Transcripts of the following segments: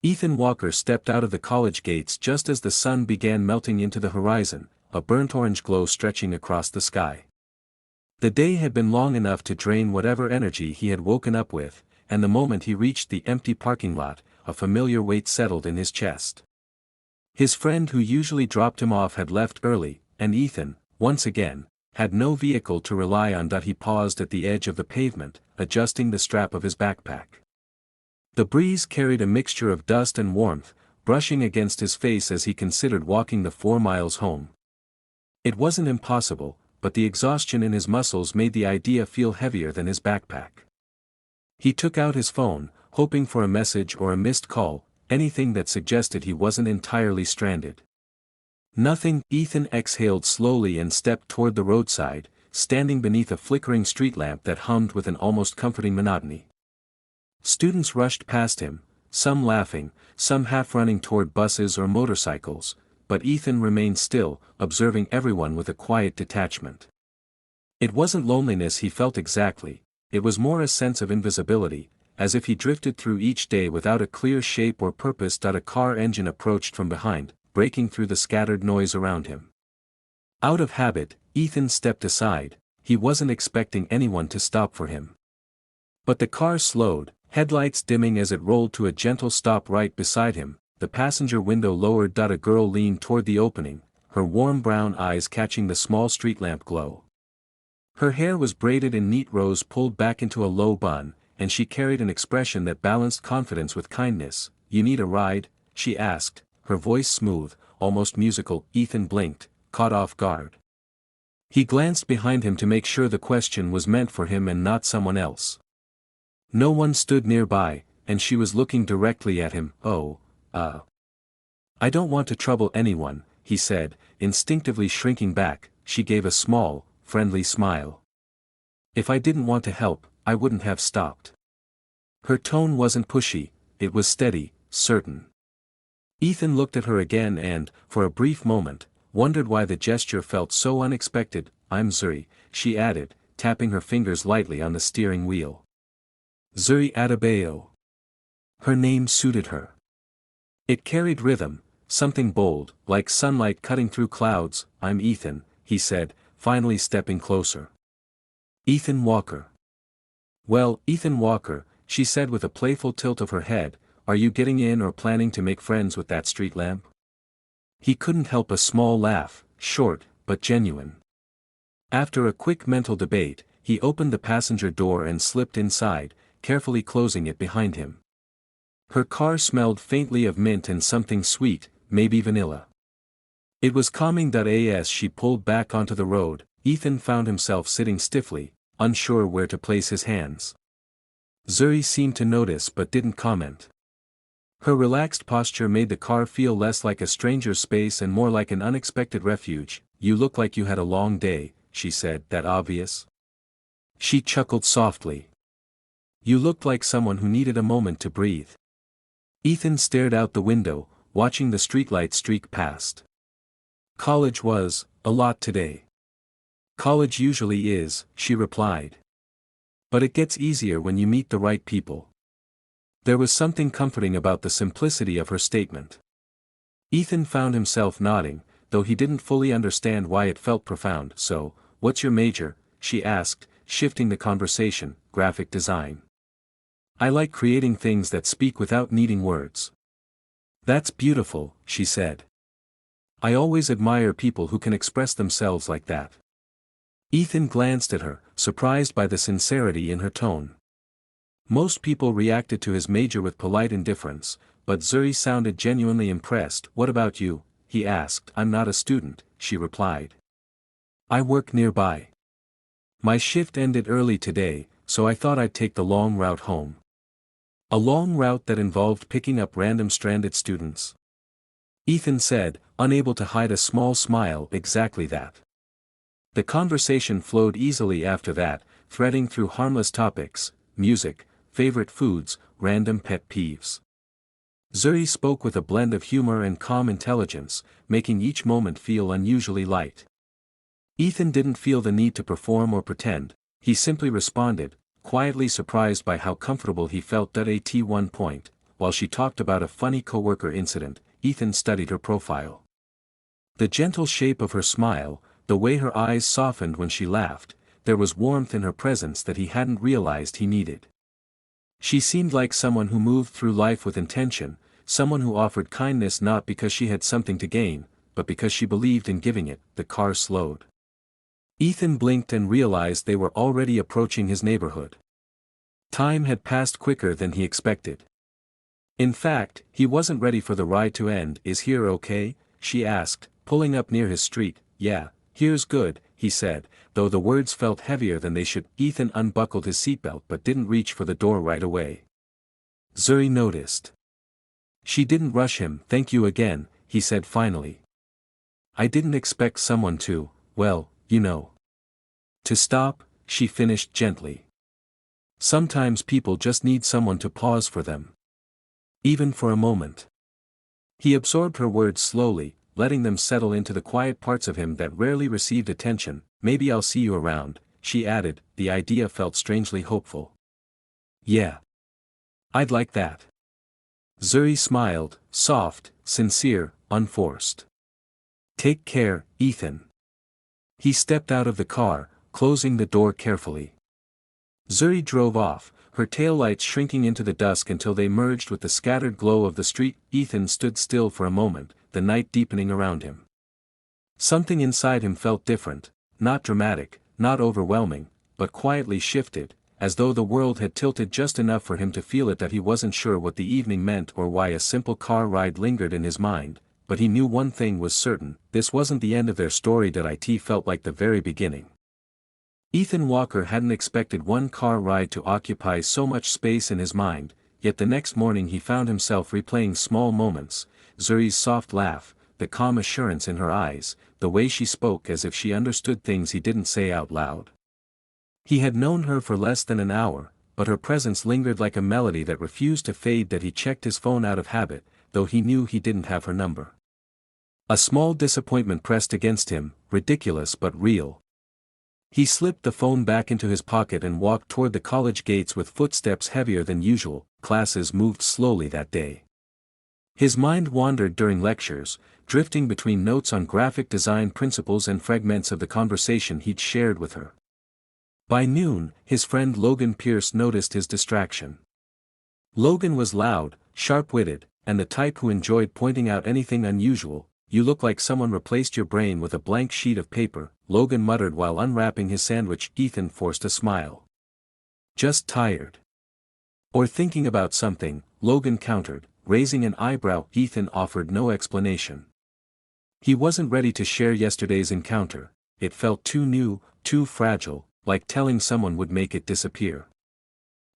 Ethan Walker stepped out of the college gates just as the sun began melting into the horizon, a burnt orange glow stretching across the sky. The day had been long enough to drain whatever energy he had woken up with, and the moment he reached the empty parking lot, a familiar weight settled in his chest. His friend who usually dropped him off had left early, and Ethan, once again, had no vehicle to rely on. He paused at the edge of the pavement, adjusting the strap of his backpack. The breeze carried a mixture of dust and warmth, brushing against his face as he considered walking the 4 miles home. It wasn't impossible, but the exhaustion in his muscles made the idea feel heavier than his backpack. He took out his phone, hoping for a message or a missed call, anything that suggested he wasn't entirely stranded. Nothing. Ethan exhaled slowly and stepped toward the roadside, standing beneath a flickering street lamp that hummed with an almost comforting monotony. Students rushed past him, some laughing, some half-running toward buses or motorcycles, but Ethan remained still, observing everyone with a quiet detachment. It wasn't loneliness he felt exactly, it was more a sense of invisibility, as if he drifted through each day without a clear shape or purpose. A car engine approached from behind, breaking through the scattered noise around him. Out of habit, Ethan stepped aside, he wasn't expecting anyone to stop for him. But the car slowed, headlights dimming as it rolled to a gentle stop right beside him, the passenger window lowered. A girl leaned toward the opening, her warm brown eyes catching the small street lamp glow. Her hair was braided in neat rows pulled back into a low bun, and she carried an expression that balanced confidence with kindness. "You need a ride?" she asked, her voice smooth, almost musical. Ethan blinked, caught off guard. He glanced behind him to make sure the question was meant for him and not someone else. No one stood nearby, and she was looking directly at him. I don't want to trouble anyone," he said, instinctively shrinking back. She gave a small, friendly smile. "If I didn't want to help, I wouldn't have stopped." Her tone wasn't pushy, it was steady, certain. Ethan looked at her again and, for a brief moment, wondered why the gesture felt so unexpected. "I'm Zuri," she added, tapping her fingers lightly on the steering wheel. Zuri Adebayo. Her name suited her. It carried rhythm, something bold, like sunlight cutting through clouds. "I'm Ethan," he said, finally stepping closer. "Ethan Walker." "Well, Ethan Walker," she said with a playful tilt of her head, "are you getting in or planning to make friends with that street lamp?" He couldn't help a small laugh, short, but genuine. After a quick mental debate, he opened the passenger door and slipped inside, carefully closing it behind him. Her car smelled faintly of mint and something sweet, maybe vanilla. It was calming. As she pulled back onto the road, Ethan found himself sitting stiffly, unsure where to place his hands. Zuri seemed to notice but didn't comment. Her relaxed posture made the car feel less like a stranger's space and more like an unexpected refuge. "You look like you had a long day," she said. "That obvious?" She chuckled softly. "You looked like someone who needed a moment to breathe." Ethan stared out the window, watching the streetlight streak past. "College was a lot today." "College usually is," she replied. "But it gets easier when you meet the right people." There was something comforting about the simplicity of her statement. Ethan found himself nodding, though he didn't fully understand why it felt profound. "So, what's your major?" she asked, shifting the conversation. "Graphic design. I like creating things that speak without needing words." "That's beautiful," she said. "I always admire people who can express themselves like that." Ethan glanced at her, surprised by the sincerity in her tone. Most people reacted to his major with polite indifference, but Zuri sounded genuinely impressed. "What about you?" he asked. "I'm not a student," she replied. "I work nearby. My shift ended early today, so I thought I'd take the long route home." "A long route that involved picking up random stranded students?" Ethan said, unable to hide a small smile. "Exactly that." The conversation flowed easily after that, threading through harmless topics: music, favorite foods, random pet peeves. Zuri spoke with a blend of humor and calm intelligence, making each moment feel unusually light. Ethan didn't feel the need to perform or pretend, he simply responded, quietly surprised by how comfortable he felt. At one point, while she talked about a funny coworker incident. Ethan studied her profile. The gentle shape of her smile, the way her eyes softened when she laughed, there was warmth in her presence that he hadn't realized he needed. She seemed like someone who moved through life with intention, someone who offered kindness not because she had something to gain, but because she believed in giving it. The car slowed. Ethan blinked and realized they were already approaching his neighborhood. Time had passed quicker than he expected. In fact, he wasn't ready for the ride to end. "Is here okay?" she asked, pulling up near his street. "Yeah, here's good," he said, though the words felt heavier than they should. Ethan unbuckled his seatbelt but didn't reach for the door right away. Zuri noticed. She didn't rush him. "Thank you again," he said finally. "I didn't expect someone to, well, you know. To stop," she finished gently. "Sometimes people just need someone to pause for them. Even for a moment." He absorbed her words slowly, letting them settle into the quiet parts of him that rarely received attention. "Maybe I'll see you around," she added. The idea felt strangely hopeful. "Yeah. I'd like that." Zuri smiled, soft, sincere, unforced. "Take care, Ethan." He stepped out of the car, closing the door carefully. Zuri drove off, her taillights shrinking into the dusk until they merged with the scattered glow of the street. Ethan stood still for a moment, the night deepening around him. Something inside him felt different, not dramatic, not overwhelming, but quietly shifted, as though the world had tilted just enough for him to feel it. That he wasn't sure what the evening meant or why a simple car ride lingered in his mind, but he knew one thing was certain: this wasn't the end of their story. It felt like the very beginning. Ethan Walker hadn't expected one car ride to occupy so much space in his mind, yet the next morning he found himself replaying small moments: Zuri's soft laugh, the calm assurance in her eyes, the way she spoke as if she understood things he didn't say out loud. He had known her for less than an hour, but her presence lingered like a melody that refused to fade. He checked his phone out of habit, though he knew he didn't have her number. A small disappointment pressed against him, ridiculous but real. He slipped the phone back into his pocket and walked toward the college gates with footsteps heavier than usual. Classes moved slowly that day. His mind wandered during lectures, drifting between notes on graphic design principles and fragments of the conversation he'd shared with her. By noon, his friend Logan Pierce noticed his distraction. Logan was loud, sharp-witted, and the type who enjoyed pointing out anything unusual. "You look like someone replaced your brain with a blank sheet of paper," Logan muttered while unwrapping his sandwich. Ethan forced a smile. "Just tired." "Or thinking about something," Logan countered, raising an eyebrow. Ethan offered no explanation. He wasn't ready to share yesterday's encounter. It felt too new, too fragile, like telling someone would make it disappear.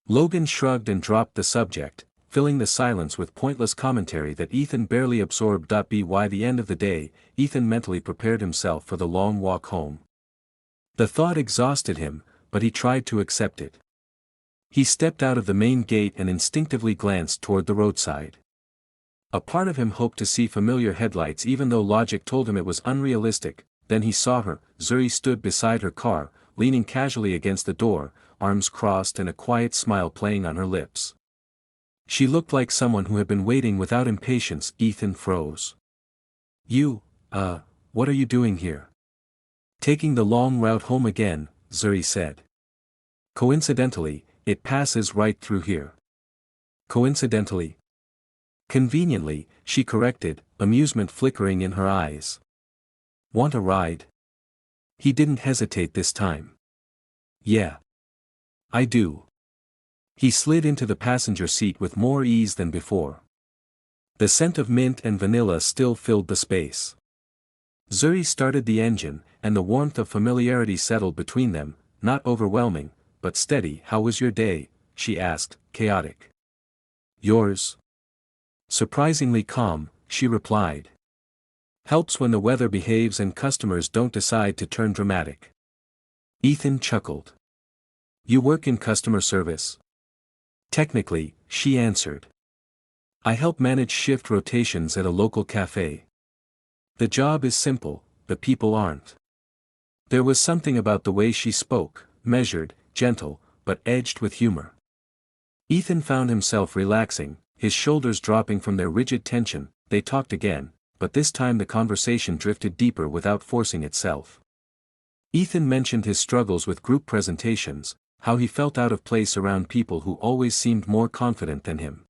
Logan shrugged and dropped the subject, filling the silence with pointless commentary that Ethan barely absorbed. By the end of the day, Ethan mentally prepared himself for the long walk home. The thought exhausted him, but he tried to accept it. He stepped out of the main gate and instinctively glanced toward the roadside. A part of him hoped to see familiar headlights even though logic told him it was unrealistic. Then he saw her. Zuri stood beside her car, leaning casually against the door, arms crossed and a quiet smile playing on her lips. She looked like someone who had been waiting without impatience. Ethan froze. "You, what are you doing here?" "Taking the long route home again," Zuri said. "Coincidentally, it passes right through here." "Coincidentally?" "Conveniently," she corrected, amusement flickering in her eyes. "Want a ride?" He didn't hesitate this time. "Yeah. I do." He slid into the passenger seat with more ease than before. The scent of mint and vanilla still filled the space. Zuri started the engine, and the warmth of familiarity settled between them, not overwhelming, but steady. "How was your day?" she asked, chaotic. "Yours?" "Surprisingly calm," she replied. "Helps when the weather behaves and customers don't decide to turn dramatic." Ethan chuckled. "You work in customer service?" "Technically," she answered. "I help manage shift rotations at a local cafe. The job is simple, the people aren't." There was something about the way she spoke, measured, gentle, but edged with humor. Ethan found himself relaxing, his shoulders dropping from their rigid tension. They talked again, but this time the conversation drifted deeper without forcing itself. Ethan mentioned his struggles with group presentations, how he felt out of place around people who always seemed more confident than him.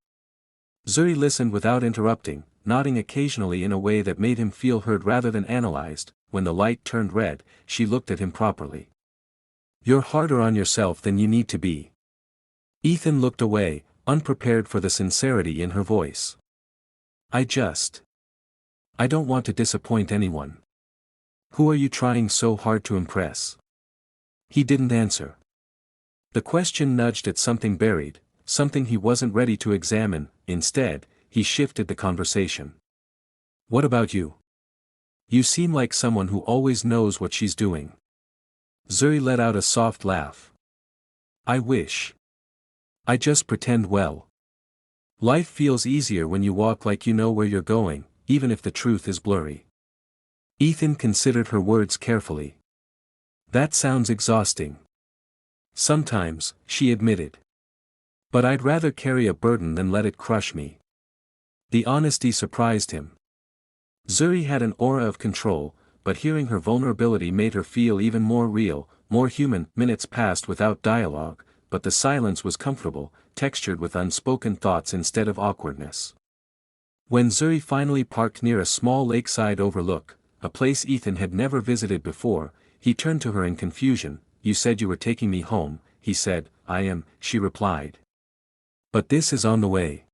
Zuri listened without interrupting, nodding occasionally in a way that made him feel heard rather than analyzed. When the light turned red, she looked at him properly. "You're harder on yourself than you need to be." Ethan looked away, unprepared for the sincerity in her voice. I don't want to disappoint anyone." "Who are you trying so hard to impress?" He didn't answer. The question nudged at something buried, something he wasn't ready to examine. Instead, he shifted the conversation. "What about you? You seem like someone who always knows what she's doing." Zuri let out a soft laugh. "I wish. I just pretend well. Life feels easier when you walk like you know where you're going, even if the truth is blurry." Ethan considered her words carefully. "That sounds exhausting." "Sometimes," she admitted. "But I'd rather carry a burden than let it crush me." The honesty surprised him. Zuri had an aura of control, but hearing her vulnerability made her feel even more real, more human. Minutes passed without dialogue, but the silence was comfortable, textured with unspoken thoughts instead of awkwardness. When Zuri finally parked near a small lakeside overlook, a place Ethan had never visited before, he turned to her in confusion. "You said you were taking me home," he said. "I am," she replied. "But this is on the way.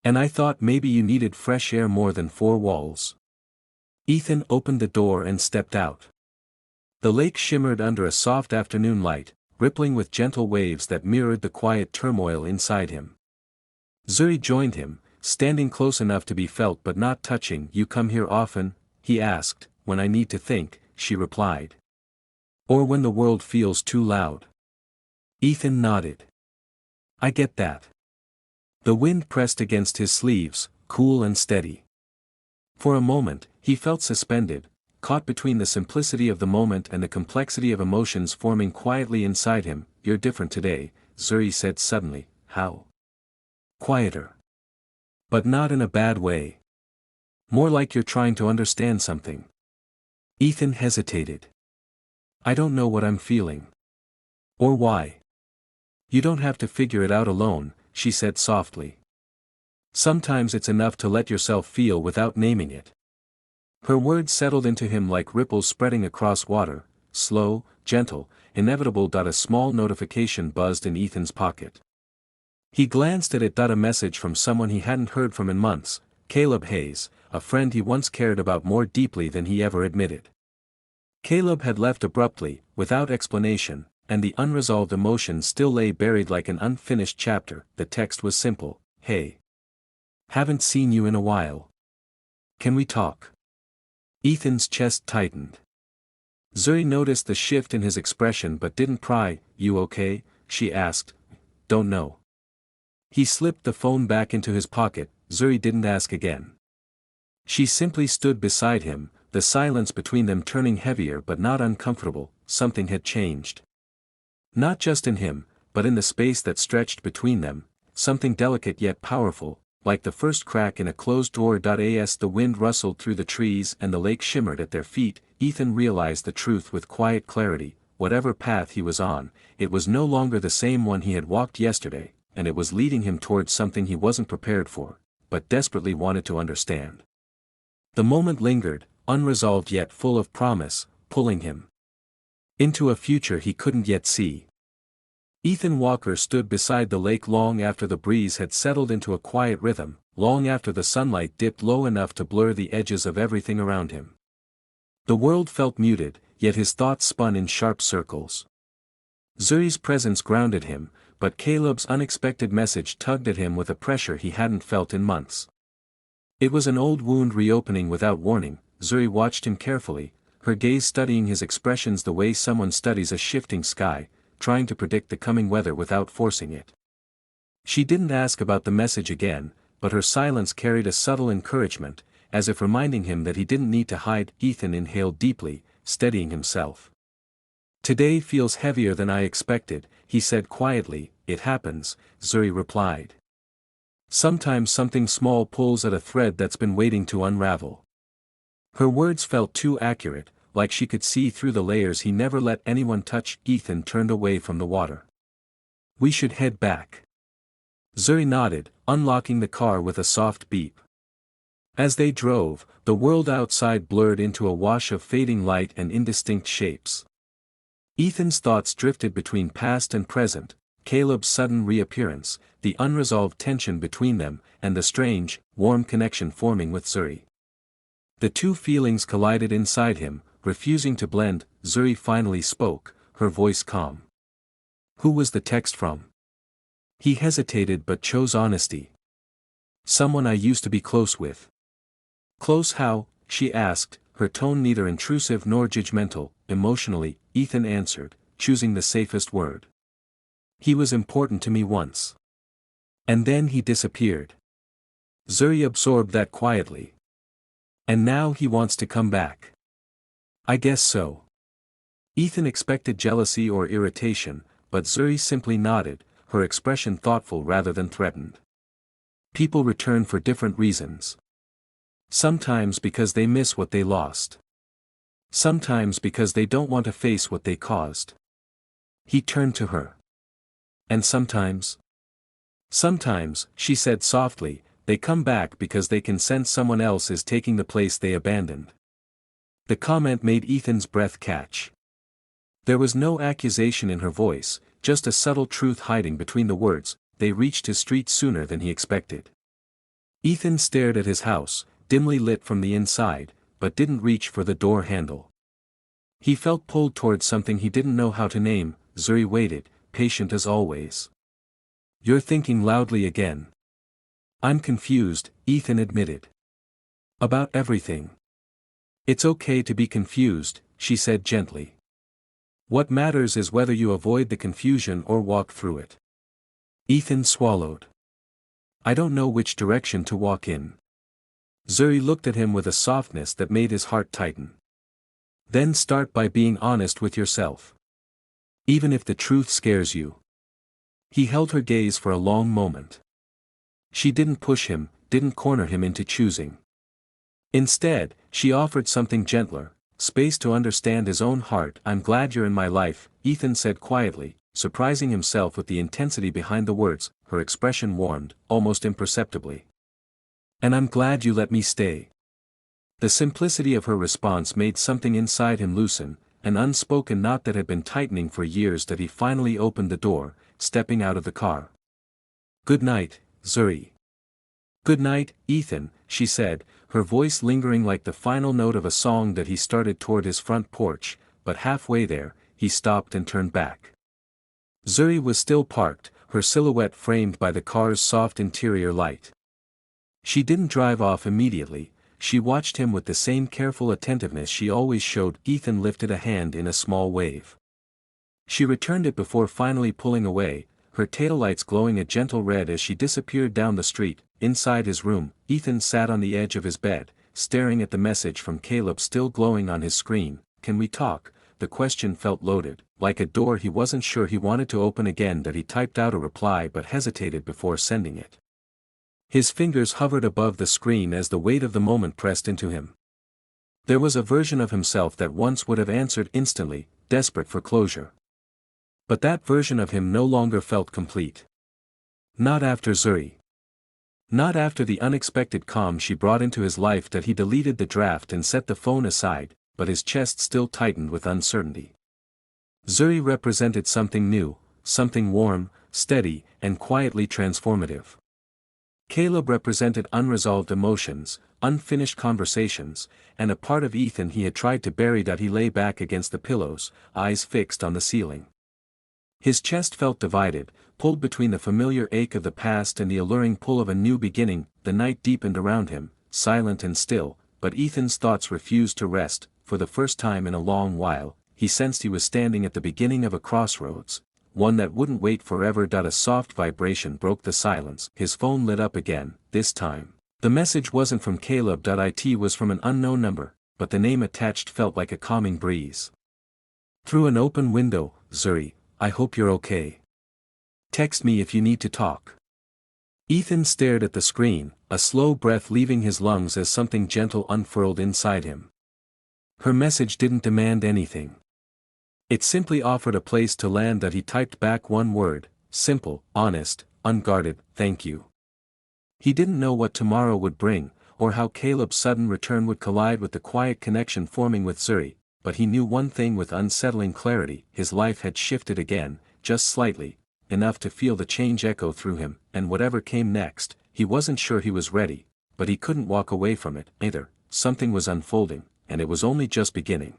And I thought maybe you needed fresh air more than four walls." Ethan opened the door and stepped out. The lake shimmered under a soft afternoon light, rippling with gentle waves that mirrored the quiet turmoil inside him. Zuri joined him, standing close enough to be felt but not touching. "You come here often?" he asked. "When I need to think," she replied. "Or when the world feels too loud?" Ethan nodded. "I get that." The wind pressed against his sleeves, cool and steady. For a moment, he felt suspended, caught between the simplicity of the moment and the complexity of emotions forming quietly inside him. "You're different today," Zuri said suddenly. "How?" "Quieter. But not in a bad way. More like you're trying to understand something." Ethan hesitated. "I don't know what I'm feeling. Or why." "You don't have to figure it out alone," she said softly. "Sometimes it's enough to let yourself feel without naming it." Her words settled into him like ripples spreading across water, slow, gentle, inevitable. A small notification buzzed in Ethan's pocket. He glanced at it. A message from someone he hadn't heard from in months, Caleb Hayes, a friend he once cared about more deeply than he ever admitted. Caleb had left abruptly, without explanation, and the unresolved emotion still lay buried like an unfinished chapter. The text was simple: "Hey. Haven't seen you in a while. Can we talk?" Ethan's chest tightened. Zuri noticed the shift in his expression but didn't pry. "You okay?" she asked. "Don't know." He slipped the phone back into his pocket. Zuri didn't ask again. She simply stood beside him, the silence between them turning heavier but not uncomfortable. Something had changed. Not just in him, but in the space that stretched between them, something delicate yet powerful, like the first crack in a closed door. As the wind rustled through the trees and the lake shimmered at their feet, Ethan realized the truth with quiet clarity. Whatever path he was on, it was no longer the same one he had walked yesterday, and it was leading him towards something he wasn't prepared for, but desperately wanted to understand. The moment lingered, unresolved yet full of promise, pulling him into a future he couldn't yet see. Ethan Walker stood beside the lake long after the breeze had settled into a quiet rhythm, long after the sunlight dipped low enough to blur the edges of everything around him. The world felt muted, yet his thoughts spun in sharp circles. Zuri's presence grounded him, but Caleb's unexpected message tugged at him with a pressure he hadn't felt in months. It was an old wound reopening without warning. Zuri watched him carefully, her gaze studying his expressions the way someone studies a shifting sky, trying to predict the coming weather without forcing it. She didn't ask about the message again, but her silence carried a subtle encouragement, as if reminding him that he didn't need to hide. Ethan inhaled deeply, steadying himself. "Today feels heavier than I expected," he said quietly. "It happens," Zuri replied. Sometimes something small pulls at a thread that's been waiting to unravel. Her words felt too accurate, like she could see through the layers he never let anyone touch. Ethan turned away from the water. We should head back. Zuri nodded, unlocking the car with a soft beep. As they drove, the world outside blurred into a wash of fading light and indistinct shapes. Ethan's thoughts drifted between past and present, Caleb's sudden reappearance, the unresolved tension between them, and the strange, warm connection forming with Zuri. The two feelings collided inside him, refusing to blend. Zuri finally spoke, her voice calm. Who was the text from? He hesitated but chose honesty. Someone I used to be close with. Close how? She asked, her tone neither intrusive nor judgmental. Emotionally, Ethan answered, choosing the safest word. He was important to me once. And then he disappeared. Zuri absorbed that quietly. And now he wants to come back. I guess so. Ethan expected jealousy or irritation, but Zuri simply nodded, her expression thoughtful rather than threatened. People return for different reasons. Sometimes because they miss what they lost. Sometimes because they don't want to face what they caused. He turned to her. And sometimes? Sometimes, she said softly, they come back because they can sense someone else is taking the place they abandoned. The comment made Ethan's breath catch. There was no accusation in her voice, just a subtle truth hiding between the words. They reached his street sooner than he expected. Ethan stared at his house, dimly lit from the inside, but didn't reach for the door handle. He felt pulled towards something he didn't know how to name. Zuri waited, patient as always. You're thinking loudly again. I'm confused, Ethan admitted. About everything. It's okay to be confused, she said gently. What matters is whether you avoid the confusion or walk through it. Ethan swallowed. I don't know which direction to walk in. Zuri looked at him with a softness that made his heart tighten. Then start by being honest with yourself. Even if the truth scares you. He held her gaze for a long moment. She didn't push him, didn't corner him into choosing. Instead, she offered something gentler, space to understand his own heart. I'm glad you're in my life, Ethan said quietly, surprising himself with the intensity behind the words. Her expression warmed, almost imperceptibly. And I'm glad you let me stay. The simplicity of her response made something inside him loosen, an unspoken knot that had been tightening for years. That he finally opened the door, stepping out of the car. Good night, Zuri. Good night, Ethan, she said, her voice lingering like the final note of a song. That he started toward his front porch, but halfway there, he stopped and turned back. Zuri was still parked, her silhouette framed by the car's soft interior light. She didn't drive off immediately, she watched him with the same careful attentiveness she always showed. Ethan lifted a hand in a small wave. She returned it before finally pulling away, her taillights glowing a gentle red as she disappeared down the street. Inside his room, Ethan sat on the edge of his bed, staring at the message from Caleb still glowing on his screen. Can we talk? The question felt loaded, like a door he wasn't sure he wanted to open again. That he typed out a reply but hesitated before sending it. His fingers hovered above the screen as the weight of the moment pressed into him. There was a version of himself that once would have answered instantly, desperate for closure. But that version of him no longer felt complete. Not after Zuri. Not after the unexpected calm she brought into his life. That he deleted the draft and set the phone aside, but his chest still tightened with uncertainty. Zuri represented something new, something warm, steady, and quietly transformative. Caleb represented unresolved emotions, unfinished conversations, and a part of Ethan he had tried to bury. That he lay back against the pillows, eyes fixed on the ceiling. His chest felt divided, pulled between the familiar ache of the past and the alluring pull of a new beginning. The night deepened around him, silent and still, but Ethan's thoughts refused to rest. For the first time in a long while, he sensed he was standing at the beginning of a crossroads, one that wouldn't wait forever. A soft vibration broke the silence. His phone lit up again, this time. The message wasn't from Caleb. It was from an unknown number, but the name attached felt like a calming breeze. Through an open window, Zuri, I hope you're okay. Text me if you need to talk. Ethan stared at the screen, a slow breath leaving his lungs as something gentle unfurled inside him. Her message didn't demand anything. It simply offered a place to land that he typed back one word, simple, honest, unguarded, thank you. He didn't know what tomorrow would bring, or how Caleb's sudden return would collide with the quiet connection forming with Zuri, but he knew one thing with unsettling clarity: his life had shifted again, just slightly, enough to feel the change echo through him, and whatever came next, he wasn't sure he was ready, but he couldn't walk away from it either. Something was unfolding, and it was only just beginning.